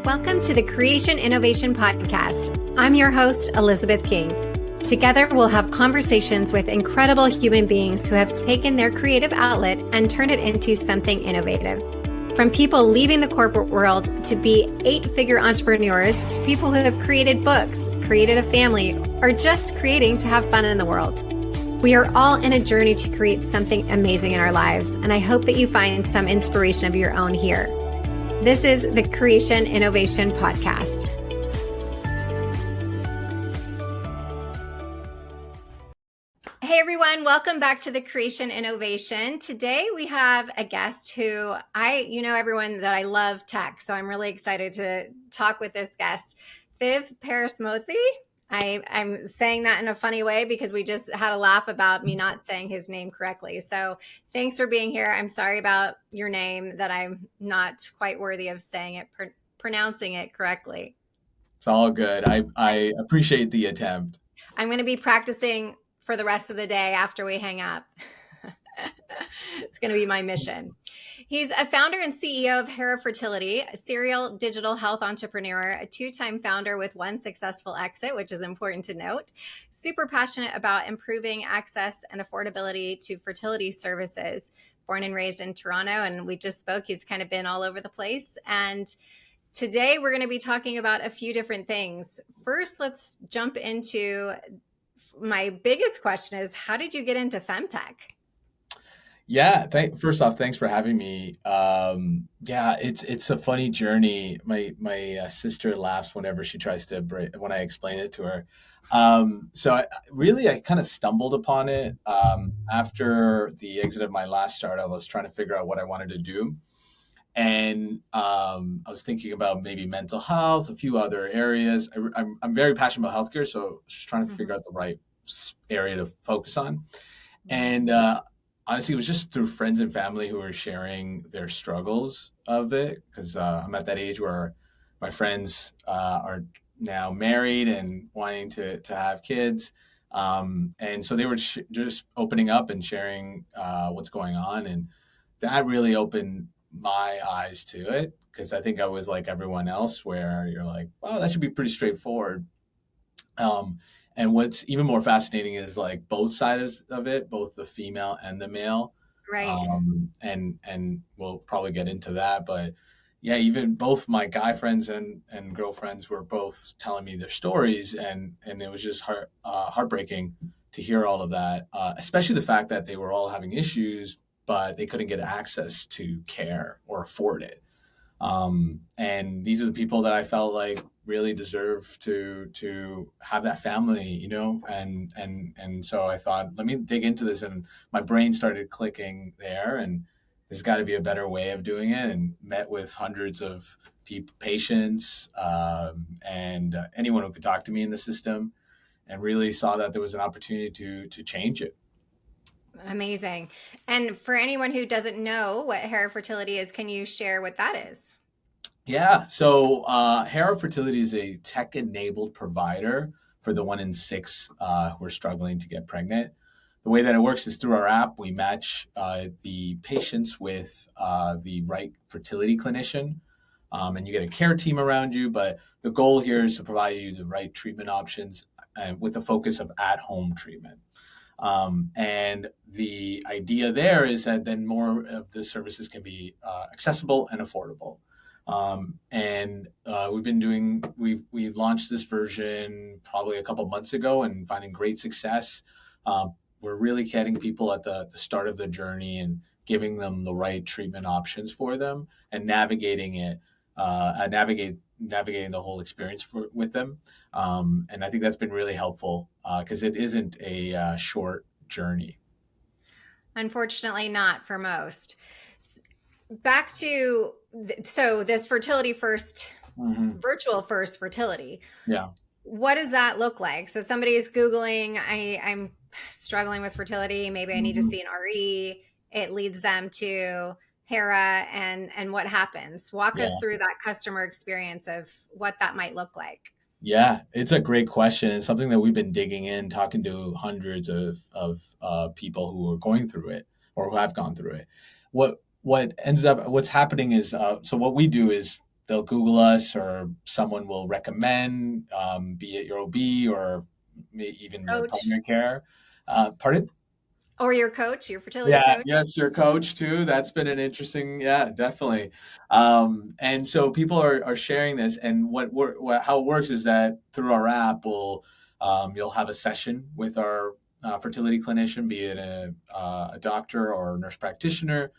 Welcome to the Creation Innovation Podcast. I'm your host, Elizabeth King. Together, we'll have conversations with incredible human beings who have taken their creative outlet and turned it into something innovative. From people leaving the corporate world to be 8-figure entrepreneurs to people who have created books, created a family, or just creating to have fun in the world. We are all in a journey to create something amazing in our lives, and I hope that you find some inspiration of your own here. This is the Creation Innovation Podcast. Hey everyone, welcome back to the Creation Innovation. Today we have a guest who everyone that I love tech, so I'm really excited to talk with this guest, Thiv Paramsothy. I'm saying that in a funny way because we just had a laugh about me not saying his name correctly. So thanks for being here. I'm sorry about your name that I'm not quite worthy of saying it, pronouncing it correctly. It's all good. I appreciate the attempt. I'm going to be practicing for the rest of the day after we hang up. It's going to be my mission. He's a founder and CEO of Hera Fertility, a serial digital health entrepreneur, a 2-time founder with 1 successful exit, which is important to note. Super passionate about improving access and affordability to fertility services. Born and raised in Toronto, and we just spoke. He's kind of been all over the place. And today we're going to be talking about a few different things. First, let's jump into my biggest question is, how did you get into femtech? Yeah, first off, thanks for having me. It's a funny journey. My sister laughs whenever she tries to when I explain it to her. I kind of stumbled upon it after the exit of my last startup. I was trying to figure out what I wanted to do, and I was thinking about maybe mental health, a few other areas. I'm very passionate about healthcare, so I was just trying to figure out the right area to focus on, and honestly, it was just through friends and family who were sharing their struggles of it, because I'm at that age where my friends are now married and wanting to have kids. And so they were just opening up and sharing what's going on. And that really opened my eyes to it, because I think I was like everyone else, where you're like, well, that should be pretty straightforward. And what's even more fascinating is like both sides of it, both the female and the male. Right. And we'll probably get into that. But yeah, even both my guy friends and girlfriends were both telling me their stories. And it was just heartbreaking to hear all of that, especially the fact that they were all having issues, but they couldn't get access to care or afford it. And these are the people that I felt like really deserve to have that family, and so I thought, let me dig into this, and my brain started clicking there, and there's got to be a better way of doing it, and met with hundreds of patients, and anyone who could talk to me in the system, and really saw that there was an opportunity to change it. Amazing. And for anyone who doesn't know what Hera Fertility is, can you share what that is? Yeah. So Hera Fertility is a tech-enabled provider for the 1 in 6 who are struggling to get pregnant. The way that it works is through our app. We match the patients with the right fertility clinician, and you get a care team around you. But the goal here is to provide you the right treatment options, with the focus of at-home treatment. And the idea there is that then more of the services can be accessible and affordable. We launched this version probably a couple months ago and finding great success. We're really getting people at the start of the journey and giving them the right treatment options for them, and navigating the whole experience with them. And I think that's been really helpful, because it isn't a short journey. Unfortunately, not for most. Back to this fertility first, virtual first fertility. Yeah. What does that look like? So somebody's Googling, I'm struggling with fertility. Maybe I need to see an RE. It leads them to Hera, and what happens? Walk us through that customer experience of what that might look like. Yeah, it's a great question. It's something that we've been digging in, talking to hundreds of people who are going through it or who have gone through it. What's happening is, so what we do is they'll Google us, or someone will recommend, be it your OB or even your Coach primary care. Pardon? or your coach, your fertility Yeah, coach. yes, your coach too. That's been an interesting, yeah, definitely. And so people are sharing this, and how it works is that through our app, you'll have a session with our fertility clinician, be it a doctor or a nurse practitioner,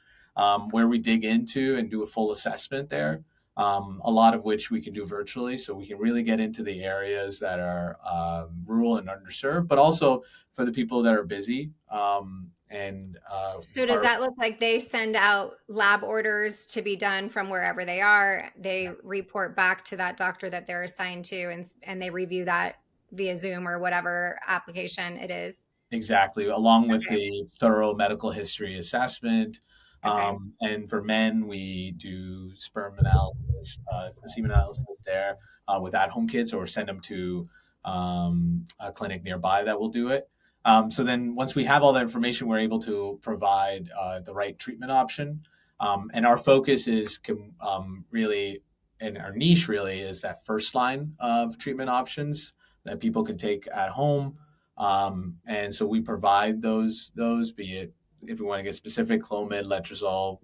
where we dig into and do a full assessment there. A lot of which we can do virtually, so we can really get into the areas that are rural and underserved, but also for the people that are busy. And So does our that look like they send out lab orders to be done from wherever they are? They report back to that doctor that they're assigned to, and they review that via Zoom or whatever application it is. Exactly, along with Okay. the thorough medical history assessment. Okay. And for men, we do sperm analysis, semen analysis there with at-home kits, or send them to a clinic nearby that will do it. So then, once we have all that information, we're able to provide the right treatment option. And our focus is really, and our niche really is that first line of treatment options that people can take at home. And so we provide those, be it, if we want to get specific, Clomid, Letrozole,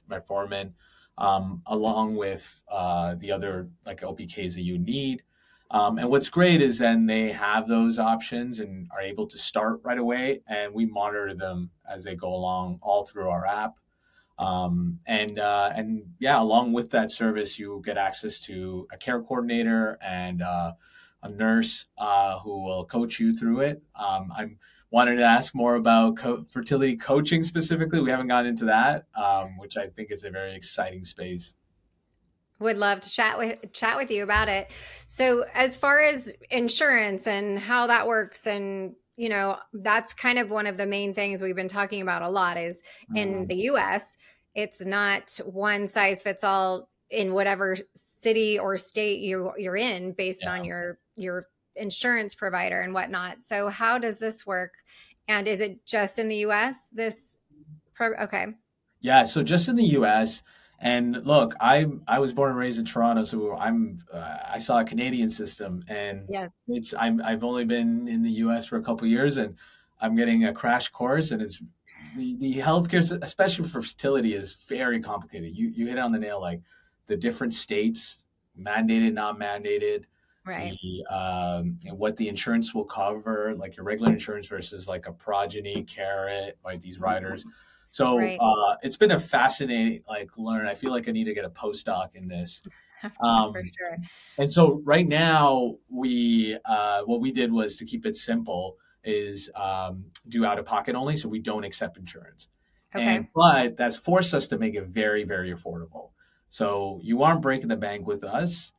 Metformin, along with the other like OPKs that you need. And what's great is then they have those options and are able to start right away, and we monitor them as they go along all through our app. And yeah, along with that service, you get access to a care coordinator and a nurse who will coach you through it. I'm wanted to ask more about fertility coaching specifically. We haven't gotten into that, which I think is a very exciting space. Would love to chat with you about it. So as far as insurance and how that works, and that's kind of one of the main things we've been talking about a lot is in Mm, the US, it's not one size fits all in whatever city or state you're in based on yeah. your insurance provider and whatnot. So how does this work? And is it just in the US? Okay. Yeah, so just in the U.S. And look, I was born and raised in Toronto, so I saw a Canadian system, and Yeah. I've only been in the U.S. for a couple of years, and I'm getting a crash course, and it's the healthcare, especially for fertility, is very complicated. You hit it on the nail, like the different states, mandated, not mandated, the Right. and what the insurance will cover, like your regular insurance versus like a progeny, carrot, like these riders. So Right. it's been a fascinating like learn. I feel like I need to get a postdoc in this. For Um, sure. and so right now we what we did was to keep it simple is do out of pocket only, so we don't accept insurance. And Okay. but that's forced us to make it very very affordable. So you aren't breaking the bank with us.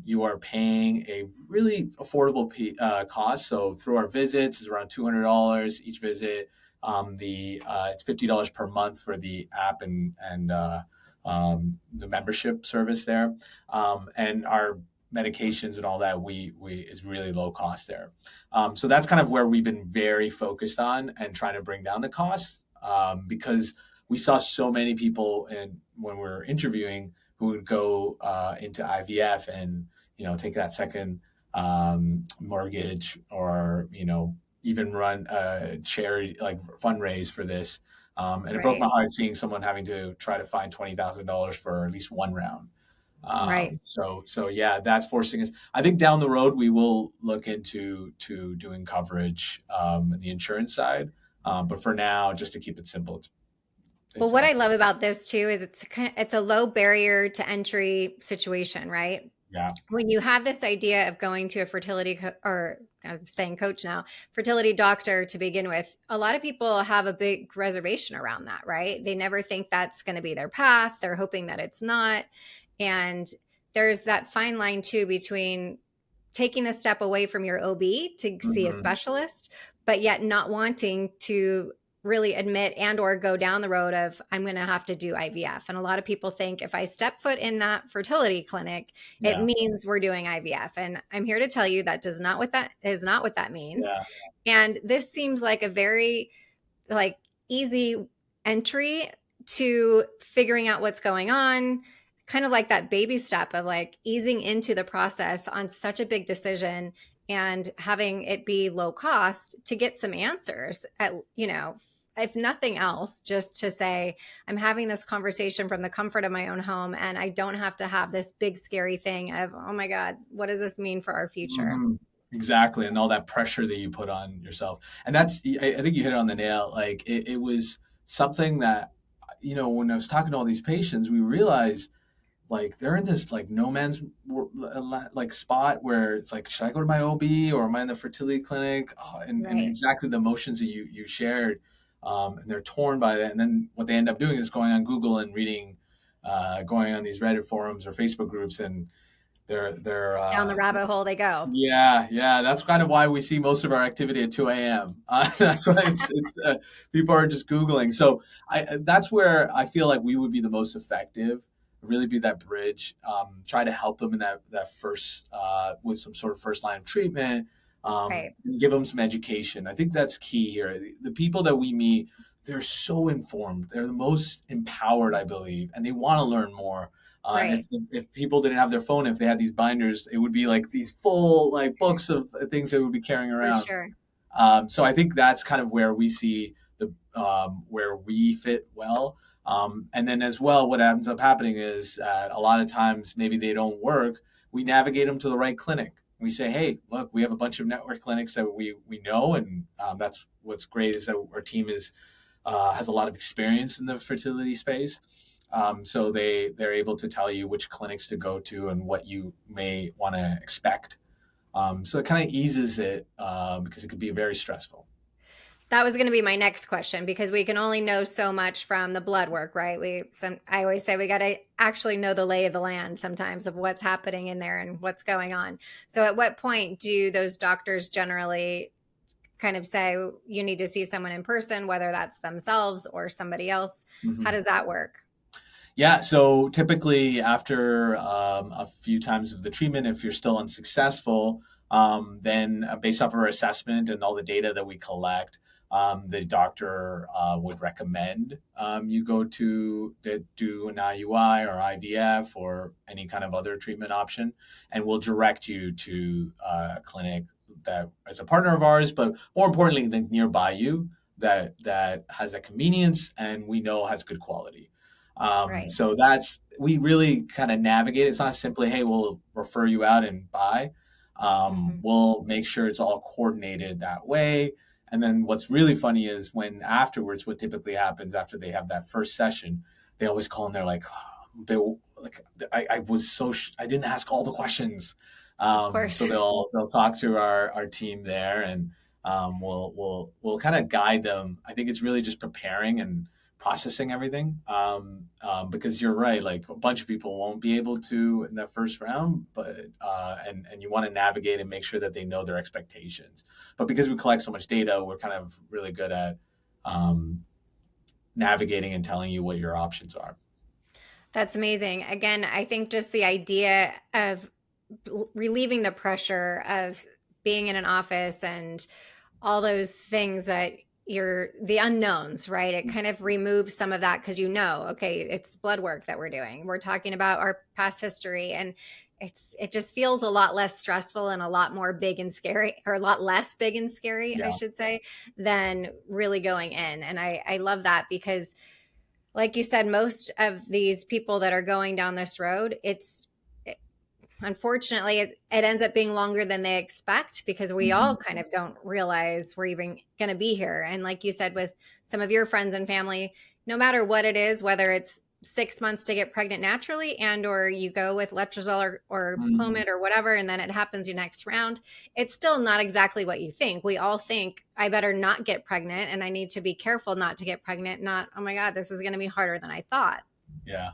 You are paying a really affordable cost. So through our visits, is around $200 each visit. The It's $50 per month for the app and the membership service there, and our medications and all that we is really low cost there. So that's kind of where we've been very focused on and trying to bring down the costs, because we saw so many people and when we were interviewing who would go into IVF and take that second mortgage, or even run a charity like fundraise for this. And it broke my Right. heart seeing someone having to try to find $20,000 for at least one round. Right. So yeah, that's forcing us. I think down the road we will look into to doing coverage the insurance side, but for now, just to keep it simple, Well, it's what I love about this too is it's a low barrier to entry situation, right? yeah. When you have this idea of going to a or I'm saying coach now, fertility doctor to begin with, a lot of people have a big reservation around that, right? They never think that's going to be their path. They're hoping that it's not. And there's that fine line too between taking the step away from your OB to see a Hmm. specialist, but yet not wanting to really admit and or go down the road of I'm going to have to do IVF. And a lot of people think if I step foot in that fertility clinic, it Yeah. means we're doing IVF. And I'm here to tell you that does not what that is not what that means. Yeah. And this seems like a very like easy entry to figuring out what's going on, kind of like that baby step of like easing into the process on such a big decision and having it be low cost to get some answers at, if nothing else, just to say, I'm having this conversation from the comfort of my own home and I don't have to have this big scary thing of, oh my God, what does this mean for our future? Mhm. Exactly, and all that pressure that you put on yourself, and that's I think you hit it on the nail. Like it was something that when I was talking to all these patients, we realized like they're in this like no man's like spot where it's like, should I go to my OB or am I in the fertility clinic? Oh, and Right. exactly the emotions that you shared, and they're torn by that. And then what they end up doing is going on Google and reading, going on these Reddit forums or Facebook groups, and they're Down the rabbit hole they go. yeah, yeah, that's kind of why we see most of our activity at 2 a.m. That's why it's people are just Googling. So that's where I feel like we would be the most effective, really be that bridge, try to help them in that first, with some sort of first line of treatment, Right. and give them some education. I think that's key here. The people that we meet, they're so informed. They're the most empowered, I believe, and they want to learn more. Right. If people didn't have their phone, if they had these binders, it would be like these full like books of things they would be carrying For around. sure. So I think that's kind of where we see the where we fit well. And then as well, what ends up happening is a lot of times maybe they don't work. We navigate them to the right clinic. We say, hey, look, we have a bunch of network clinics that we know, and that's what's great is that our team is has a lot of experience in the fertility space. So they're able to tell you which clinics to go to and what you may want to expect. So it kind of eases it, because it could be very stressful. That was going to be my next question because we can only know so much from the blood work, right? I always say we got to actually know the lay of the land sometimes of what's happening in there and what's going on. So at what point do those doctors generally kind of say you need to see someone in person, whether that's themselves or somebody else? How Mhm. does that work? Yeah, so typically after a few times of the treatment, if you're still unsuccessful, then based off of our assessment and all the data that we collect, the doctor would recommend you go to do an IUI or IVF or any kind of other treatment option, and we'll direct you to a clinic that is a partner of ours, but more importantly, nearby you that has that convenience and we know has good quality. Right. So that's we really kind of navigate. It's not simply, hey, we'll refer you out and buy. Hmm. We'll make sure it's all coordinated that way. And then what's really funny is when afterwards, what typically happens after they have that first session, they always call and they're like, they like I was I didn't ask all the questions. Of course. So they'll talk to our team there, and we'll kind of guide them. I think it's really just preparing and processing everything, because you're right, like a bunch of people won't be able to in that first round, but and you want to navigate and make sure that they know their expectations, but because we collect so much data, we're kind of really good at um, navigating and telling you what your options are. That's amazing. Again, I think just the idea of relieving the pressure of being in an office and all those things that you're the unknowns, right? It kind of removes some of that because okay, it's blood work that we're doing. We're talking about our past history and it just feels a lot less stressful and a lot more big and scary, or a lot less big and scary, I Yeah. should say, than really going in. And I love that because like you said, most of these people that are going down this road, unfortunately it ends up being longer than they expect because we all Mhm. kind of don't realize we're even going to be here. And like you said, with some of your friends and family, no matter what it is, whether it's 6 months to get pregnant naturally and or you go with letrozole or Mhm. clomid or whatever and then it happens your next round, it's still not exactly what you think. We all think I better not get pregnant and I need to be careful not to get pregnant, not oh my god, this is going to be harder than I thought. Yeah.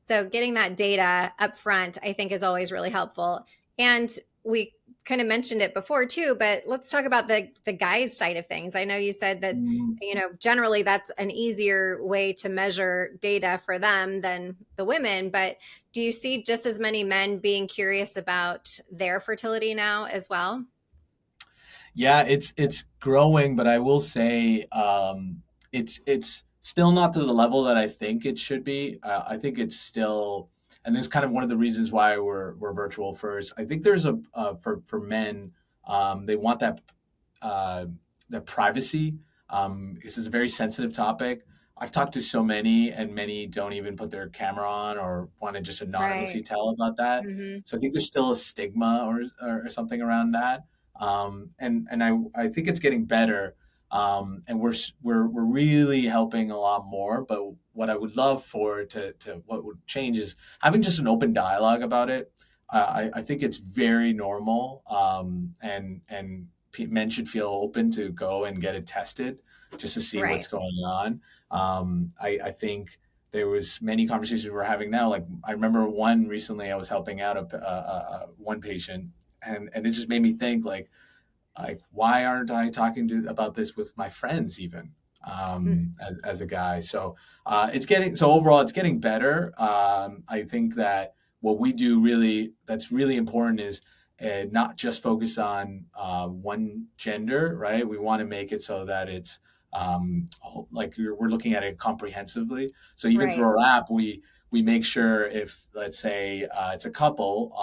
So getting that data up front, I think, is always really helpful. And we kind of mentioned it before too, but let's talk about the guys' side of things. I know you said that Mhm. generally that's an easier way to measure data for them than the women, but do you see just as many men being curious about their fertility now as well? Yeah, it's growing, but I will say, it's still not to the level that I think it should be. I think it's still and this is kind of one of the reasons why we're virtual first. I think there's for men, they want uh, that privacy. This is a very sensitive topic. I've talked to so many, and many don't even put their camera on or want to just Right. anonymously tell about that. Hmm. So I think there's still a stigma or something around that. And I think it's getting better. And we're really helping a lot more. But what I would love for to what would change is having just an open dialogue about it. I think it's very normal, and men should feel open to go and get it tested just to see what's Right. going on. I think there was many conversations we're having now. Like I remember one recently, I was helping out one patient, and it just made me think like why aren't I talking to about this with my friends even, as a guy. So it's getting so overall it's getting better. I think that what we do really that's really important is not just focus on one gender, right? We want to make it so that it's like we're looking at it comprehensively. So even through Right. our app, we make sure if let's say it's a couple,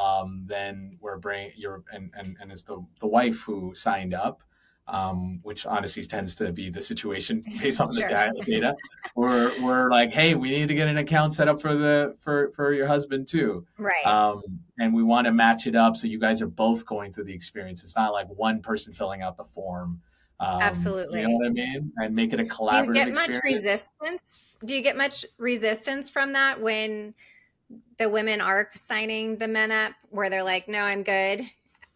then we're bringing your and it's the wife who signed up, which honestly tends to be the situation based on the Sure. data. We're like, hey, we need to get an account set up for your husband too, Right. um, and we want to match it up so you guys are both going through the experience. It's not like one person filling out the form. You know Absolutely. what I mean? And make it a Do you collaborative get much experience. resistance? Do you get much resistance from that when the women are signing the men up where they're like, no, I'm good?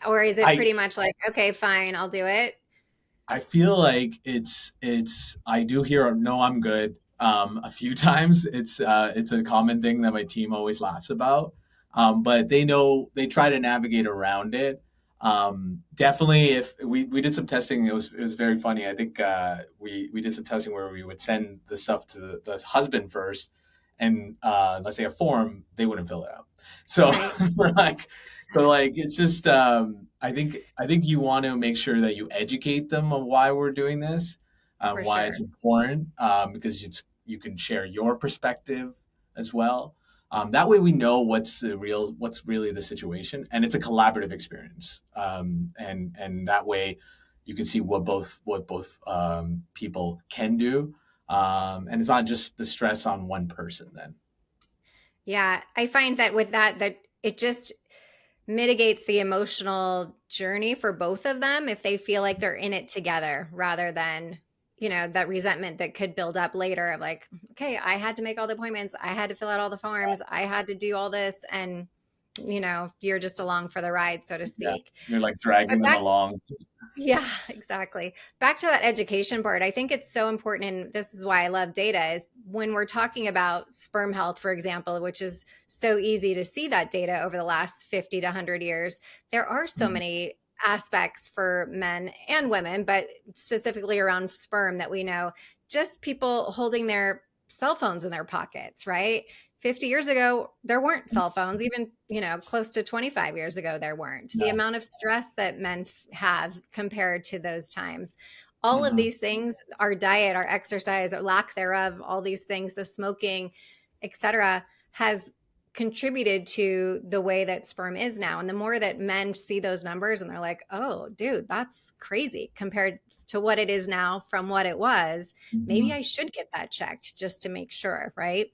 Or is it I pretty much like, okay, fine, I'll do it? I feel like it's I do hear no, I'm good. A few times it's a common thing that my team always laughs about. But they know they try to navigate around it. Definitely, if we did some testing, it was very funny. I think we did some testing where we would send the stuff to the husband first, and let's say a form, they wouldn't fill it out. So Right. we're like, it's just I think you want to make sure that you educate them on why we're doing this, For why it's sure. important, because you can share your perspective as well. That way we know what's really the situation, and it's a collaborative experience. And that way you can see what both people can do, and it's not just the stress on one person. Then Yeah. I find that with that it just mitigates the emotional journey for both of them if they feel like they're in it together rather than that resentment that could build up later of like, okay, I had to make all the appointments, I had to fill out all the forms, I had to do all this, and you're just along for the ride, so to yeah, speak. you're like dragging But them back along. Yeah, exactly. Back to that education part, I think it's so important, and this is why I love data, is when we're talking about sperm health, for example, which is so easy to see that data over the last 50 to 100 years, there are so Mhm. many aspects for men and women, but specifically around sperm that we know, just people holding their cell phones in their pockets, right? 50 years ago, there weren't cell phones. Even, close to 25 years ago, there weren't. The Yeah. amount of stress that men have compared to those times. All of Mhm. these things, our diet, our exercise, or lack thereof, all these things, the smoking, etc., has contributed to the way that sperm is now. And the more that men see those numbers and they're like, oh, dude, that's crazy compared to what it is now from what it was, maybe Mhm. I should get that checked just to make sure, right?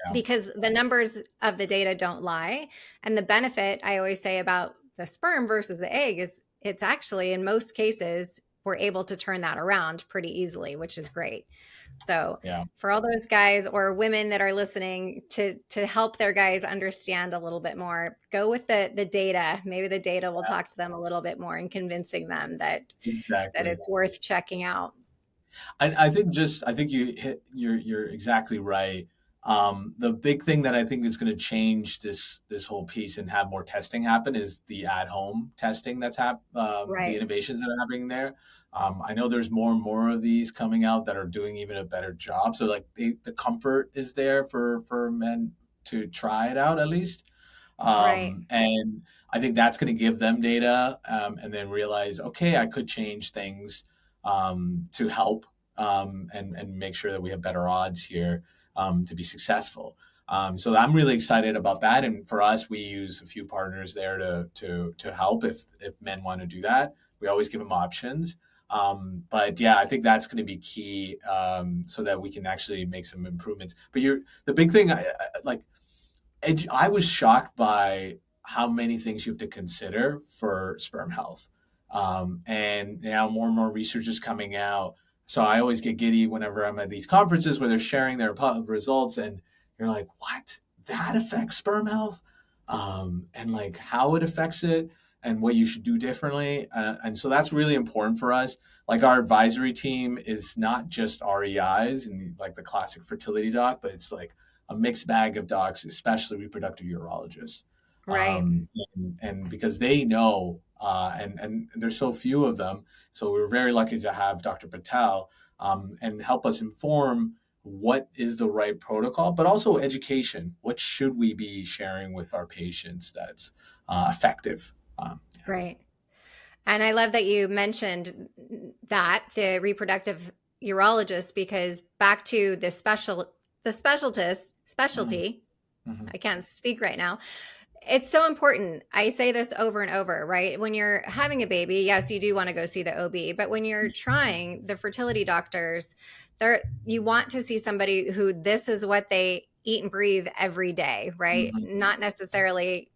Yeah. Because the numbers of the data don't lie. And the benefit I always say about the sperm versus the egg is it's actually, in most cases, we're able to turn that around pretty easily, which is great. So, Yeah. for all those guys or women that are listening to help their guys understand a little bit more, go with the data. Maybe the data will talk to them a little bit more and convincing them that Exactly. it's worth checking out. I think you're exactly right. The big thing that I think is going to change this whole piece and have more testing happen is the at home testing the Right. innovations that are happening there. I know there's more and more of these coming out that are doing even a better job. So like the comfort is there for men to try it out at least. Right. And I think that's going to give them data, and then realize, okay, I could change things to help, and make sure that we have better odds here to be successful. So I'm really excited about that. And for us, we use a few partners there to help if men want to do that. We always give them options. But yeah, I think that's going to be key, so that we can actually make some improvements. But the big thing, like I was shocked by how many things you have to consider for sperm health. And now more and more research is coming out. So I always get giddy whenever I'm at these conferences where they're sharing their results, and you're like, what? That affects sperm health? And like how it affects it and what you should do differently. And so that's really important for us. Like our advisory team is not just REIs and like the classic fertility doc, but it's like a mixed bag of docs, especially reproductive urologists. Right. And because they know, and there's so few of them, so we're very lucky to have Dr. Patel, and help us inform what is the right protocol, but also education. What should we be sharing with our patients that's effective? Yeah. Right. And I love that you mentioned that the reproductive urologist, because back to the specialty, Mm-hmm. I can't speak right now. It's so important. I say this over and over, right? When you're having a baby, yes, you do want to go see the OB, but when you're trying, the fertility doctors, you want to see somebody who this is what they eat and breathe every day, right? Mm-hmm. Not necessarily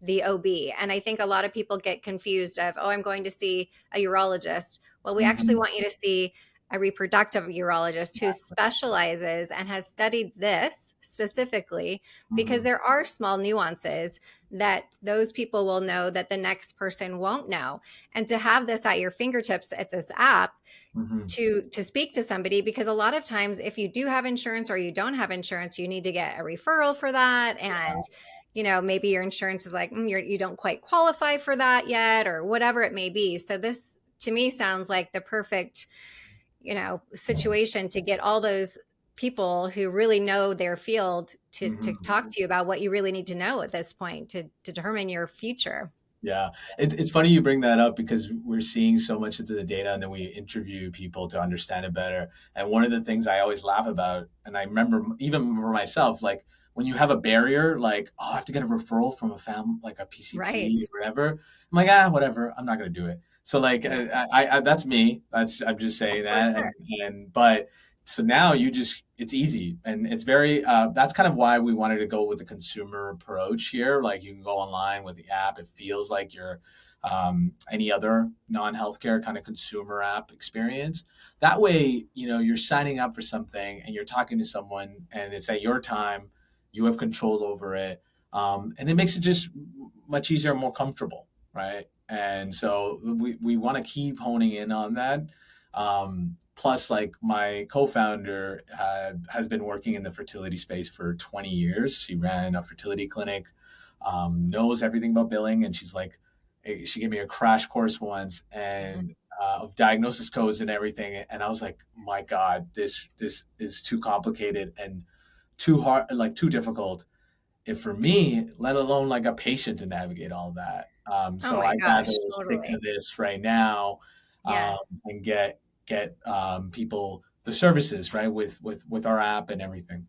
the OB. And I think a lot of people get confused of, oh, I'm going to see a urologist. Well, we actually Mm-hmm. want you to see a reproductive urologist who specializes and has studied this specifically, because Mm-hmm. there are small nuances that those people will know that the next person won't know. And to have this at your fingertips at this app, Mm-hmm. to speak to somebody, because a lot of times if you do have insurance or you don't have insurance, you need to get a referral for that. And maybe your insurance is like, you don't quite qualify for that yet, or whatever it may be. So this to me sounds like the perfect situation to get all those people who really know their field to Mm-hmm. talk to you about what you really need to know at this point to determine your future. Yeah, it's funny you bring that up because we're seeing so much into the data, and then we interview people to understand it better. And one of the things I always laugh about, and I remember even for myself, like when you have a barrier, like, oh, I have to get a referral from a like a Right. PCP or whatever. I'm like, whatever, I'm not going to do it. So like, Yeah, that's me. I'm just saying for that, sure. but so now it's easy, and it's very that's kind of why we wanted to go with the consumer approach here. Like you can go online with the app, it feels like you're any other non-healthcare kind of consumer app experience. That way, you're signing up for something and you're talking to someone, and it's at your time, you have control over it, and it makes it just much easier and more comfortable, right? And so we want to keep honing in on that. Plus, like my co-founder has been working in the fertility space for 20 years. She ran a fertility clinic, knows everything about billing, and she gave me a crash course once and of diagnosis codes and everything. And I was like, my God, this is too complicated and too hard, like too difficult if for me, let alone like a patient to navigate all that. Oh So my I'd rather gosh, stick to totally. this right now, Yes. and get people the services right with our app and everything.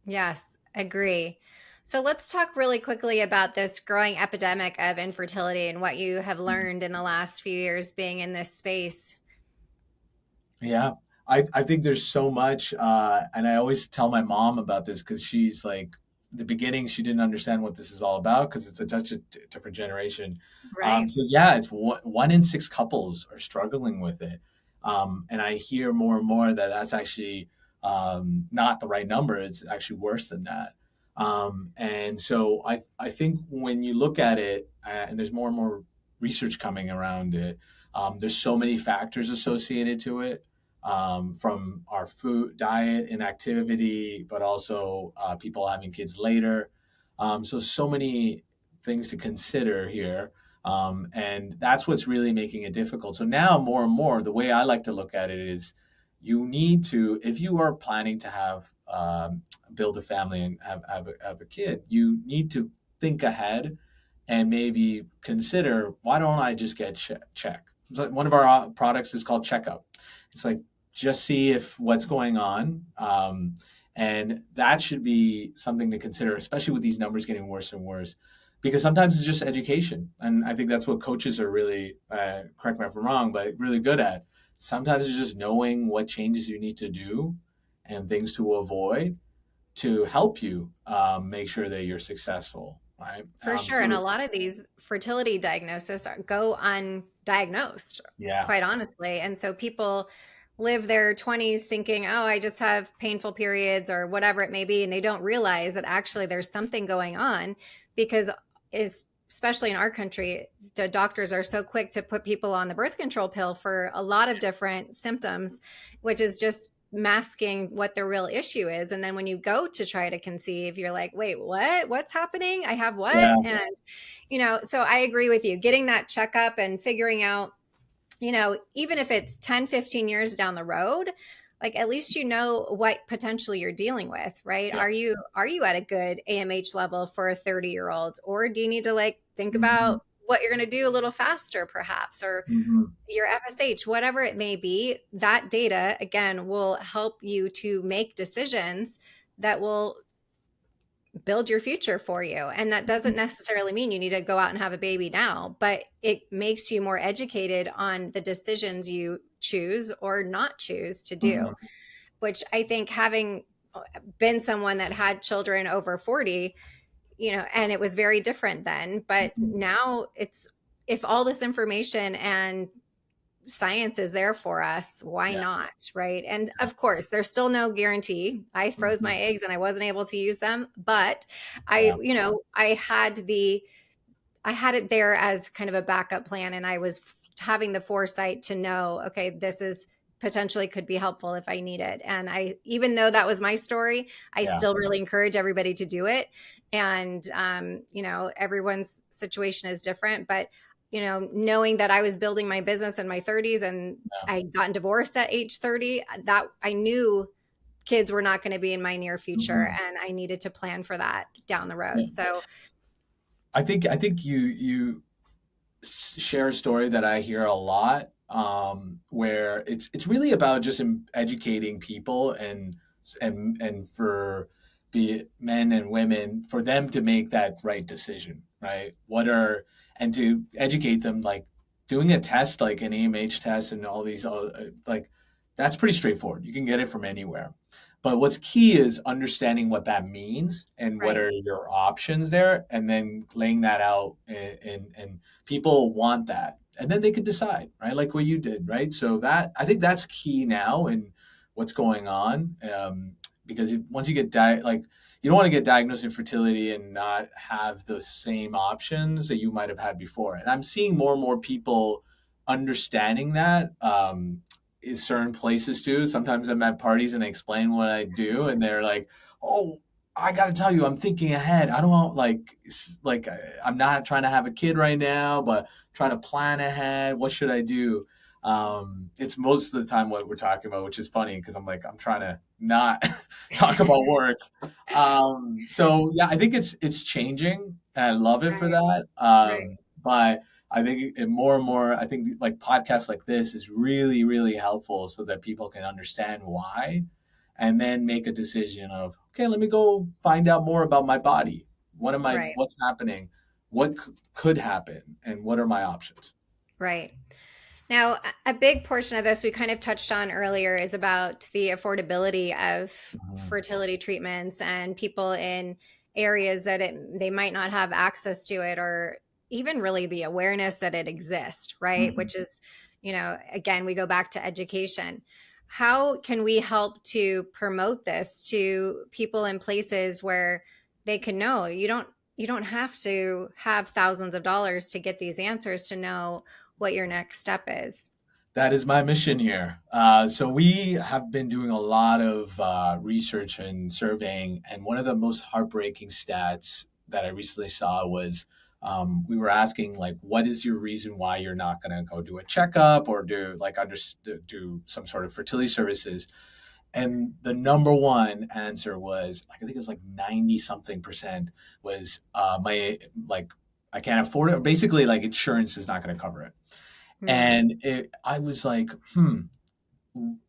Yes, agree. So let's talk really quickly about this growing epidemic of infertility and what you have learned in the last few years being in this space. Yeah, I think there's so much, and I always tell my mom about this because she's like, the beginning she didn't understand what this is all about because it's such a different generation. Right. So yeah, it's one in six couples are struggling with it, and I hear more and more that that's actually not the right number. It's actually worse than that. And so I think when you look at it, and there's more and more research coming around it, there's so many factors associated to it, from our food, diet, and activity, but also people having kids later. So many things to consider here. And that's what's really making it difficult. So now, more and more, the way I like to look at it is you need to, if you are planning to build a family and have a kid, you need to think ahead and maybe consider, why don't I just get check? One of our products is called Checkup. It's like just see if what's going on, And that should be something to consider, especially with these numbers getting worse and worse, because sometimes it's just education. And I think that's what coaches are really, correct me if I'm wrong, but really good at. Sometimes it's just knowing what changes you need to do and things to avoid to help you make sure that you're successful, right? For sure. And a lot of these fertility diagnoses go undiagnosed, Yeah, quite honestly. And so people live their 20s thinking, oh, I just have painful periods or whatever it may be. And they don't realize that actually there's something going on because, especially in our country, the doctors are so quick to put people on the birth control pill for a lot of different symptoms, which is just masking what the real issue is. And then when you go to try to conceive, you're like, wait, what? What's happening? I have what? yeah, And, so I agree with you. Getting that checkup and figuring out, even if it's 10, 15 years down the road, like at least you know what potentially you're dealing with, right? yeah. Are you at a good AMH level for a 30-year-old? Or do you need to like think Hmm. about what you're going to do a little faster perhaps, or Hmm. your FSH, whatever it may be? That data, again, will help you to make decisions that will build your future for you. And that doesn't necessarily mean you need to go out and have a baby now, but it makes you more educated on the decisions you choose or not choose to do, Hmm. which I think, having been someone that had children over 40, and it was very different then, but Hmm. now it's, if all this information and science is there for us, why Yeah. not? Right. And of course, there's still no guarantee. I froze Hmm. my eggs and I wasn't able to use them, but Yeah. I had it there as kind of a backup plan. And I was having the foresight to know, okay, this is potentially could be helpful if I need it. And even though that was my story, I Yeah. still really encourage everybody to do it. And, everyone's situation is different, but, knowing that I was building my business in my 30s and Yeah. I got divorced at age 30, that I knew kids were not going to be in my near future, Hmm. and I needed to plan for that down the Yeah. road. So, I think you share a story that I hear a lot, where it's really about just educating people and for be it men and women, for them to make that right decision, right? And to educate them, like doing a test like an AMH test and all these, like that's pretty straightforward. You can get it from anywhere. But what's key is understanding what that means and what right, are your options there, and then laying that out, and people want that, and then they could decide, right, like what you did, right? So that, I think that's key now in what's going on, because once you get like you don't want to get diagnosed in fertility and not have the same options that you might have had before. And I'm seeing more and more people understanding that, in certain places too. Sometimes I'm at parties and I explain what I do, and they're like, "Oh, I got to tell you, I'm thinking ahead. I don't want like I'm not trying to have a kid right now, but trying to plan ahead. What should I do?" It's most of the time what we're talking about, which is funny because I'm like, I'm trying to not talk about work. So yeah, I think it's changing, and I love it for right, that. right, But I think more and more, I think like podcasts like this is really, really helpful so that people can understand why, and then make a decision of, okay, let me go find out more about my body. right, What's happening? What could happen? And what are my options? right. Now, a big portion of this we kind of touched on earlier is about the affordability of Mhm. fertility treatments and people in areas that they might not have access to it, or even really the awareness that it exists, right? Mhm. Which is, again, we go back to education. How can we help to promote this to people in places where they can know you don't have to have thousands of dollars to get these answers to know what your next step is. That is my mission here. So we have been doing a lot of research and surveying, and one of the most heartbreaking stats that I recently saw was, we were asking like, what is your reason why you're not going to go do a checkup or do some sort of fertility services? And the number one answer was, like, I think it was like 90 something percent was, my like I can't afford it. Or basically, like insurance is not going to cover it. Hmm. And I was like,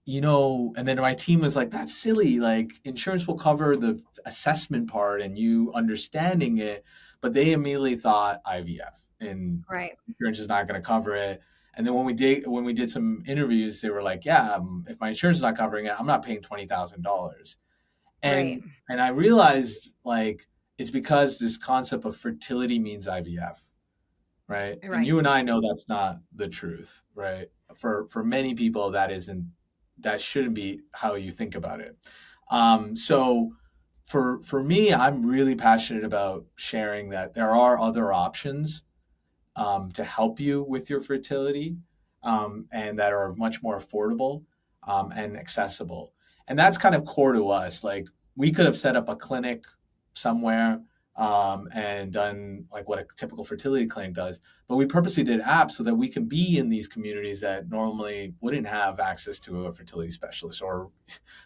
and then my team was like, that's silly. Like, insurance will cover the assessment part and you understanding it. But they immediately thought IVF, and Right. insurance is not going to cover it. And then when we did some interviews, they were like, yeah, if my insurance is not covering it, I'm not paying $20,000. Right. And I realized, like, it's because this concept of fertility means IVF, right? And Right. you and I know that's not the truth, right? For many people, that shouldn't be how you think about it. So for me, I'm really passionate about sharing that there are other options to help you with your fertility, and that are much more affordable and accessible. And that's kind of core to us. Like, we could have set up a clinic somewhere and done like what a typical fertility clinic does, but we purposely did apps so that we can be in these communities that normally wouldn't have access to a fertility specialist or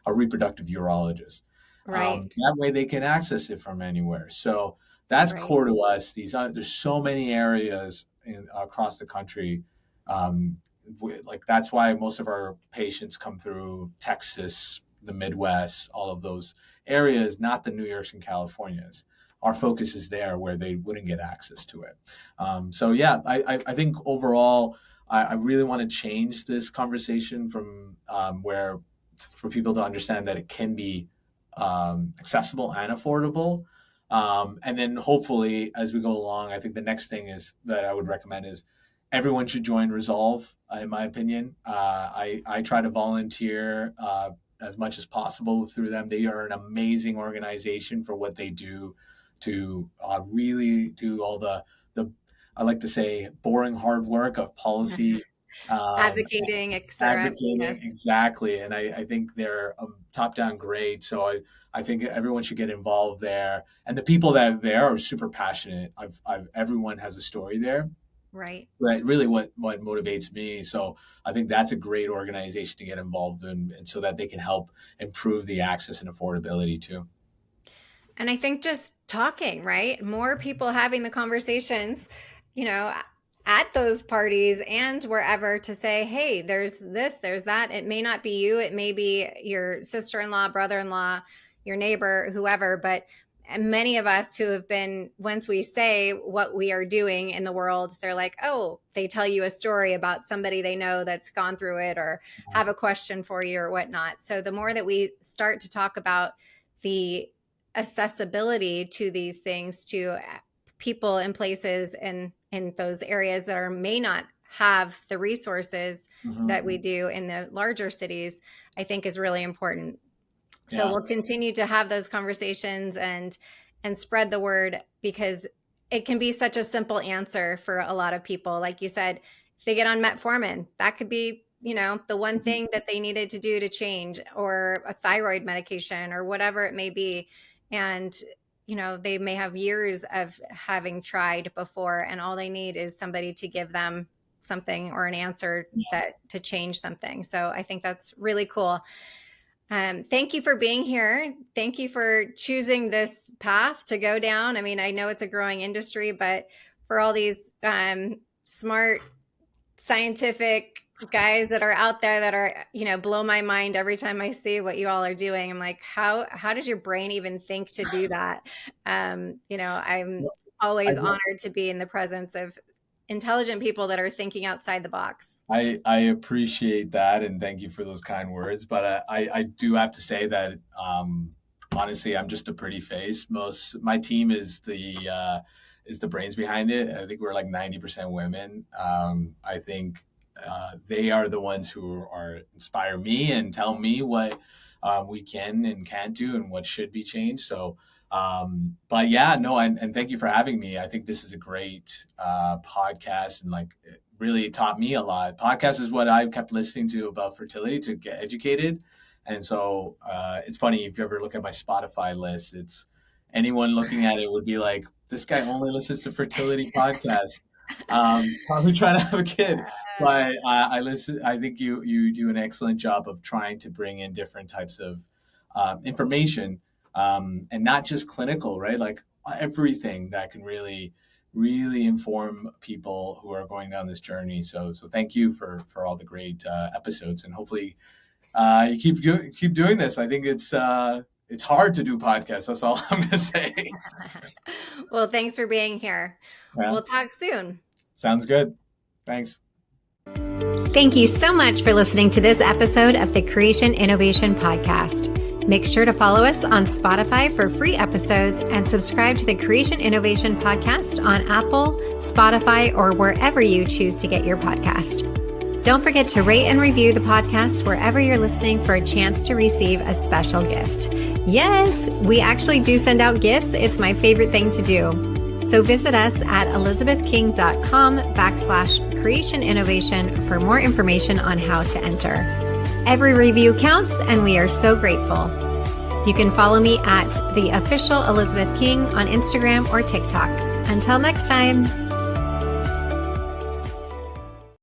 a reproductive urologist. Right. That way they can access it from anywhere. So that's Right. core to us. There's so many areas across the country. Like, that's why most of our patients come through Texas, the Midwest, all of those areas, not the New Yorks and Californias. Our focus is there where they wouldn't get access to it. So yeah, I think overall, I really want to change this conversation from where for people to understand that it can be accessible and affordable. And then hopefully, as we go along, I think the next thing is that I would recommend is everyone should join Resolve. In my opinion, I try to volunteer as much as possible through them. They are an amazing organization for what they do to really do all the I like to say boring hard work of policy, Advocating, etc. advocating Yes. exactly. And I think they're top down great. So I think everyone should get involved there. And the people that are there are super passionate. Everyone has a story there. Right. Right, really what motivates me. So I think that's a great organization to get involved in, and so that they can help improve the access and affordability too. And I think just talking, right? More people having the conversations, you know, at those parties and wherever to say, hey, there's this, there's that. It may not be you, it may be your sister in law, brother in law, your neighbor, whoever. But many of us who have been, once we say what we are doing in the world, they're like, oh, they tell you a story about somebody they know that's gone through it or have a question for you or whatnot. So the more that we start to talk about the accessibility to these things to people in places and in those areas that are may not have the resources that we Hmm. do in the larger cities, I think is really important. So Yeah. we'll continue to have those conversations and spread the word, because it can be such a simple answer for a lot of people. Like you said, if they get on metformin, that could be, the one thing that they needed to do to change, or a thyroid medication or whatever it may be. And they may have years of having tried before, and all they need is somebody to give them something or an answer that to change something. So I think that's really cool. Thank you for being here. Thank you for choosing this path to go down. I mean, I know it's a growing industry, but for all these smart, scientific guys that are out there that are, blow my mind every time I see what you all are doing. I'm like, how does your brain even think to do that? I'm I, always honored to be in the presence of intelligent people that are thinking outside the box. I appreciate that, and thank you for those kind words. But I do have to say that honestly, I'm just a pretty face. Most my team is the brains behind it. I think we're like 90% women. I think they are the ones who are inspire me and tell me what we can and can't do and what should be changed. So, but yeah, no, and thank you for having me. I think this is a great podcast, and like it really taught me a lot. Podcast is what I kept listening to about fertility to get educated. And so it's funny, if you ever look at my Spotify list, it's anyone looking at it would be like, this guy only listens to fertility podcasts. Probably trying to have a kid. But I listen. I think you do an excellent job of trying to bring in different types of information, and not just clinical, right? Like everything that can really inform people who are going down this journey. So thank you for all the great episodes, and hopefully you keep doing this. I think it's hard to do podcasts. That's all I'm going to say. Well, thanks for being here. Yeah. We'll talk soon. Sounds good. Thanks. Thank you so much for listening to this episode of the Creation Innovation Podcast. Make sure to follow us on Spotify for free episodes and subscribe to the Creation Innovation Podcast on Apple, Spotify, or wherever you choose to get your podcast. Don't forget to rate and review the podcast wherever you're listening for a chance to receive a special gift. Yes, we actually do send out gifts. It's my favorite thing to do. So visit us at elizabethking.com/creation innovation for more information on how to enter. Every review counts, and we are so grateful. You can follow me at the official Elizabeth King on Instagram or TikTok. Until next time.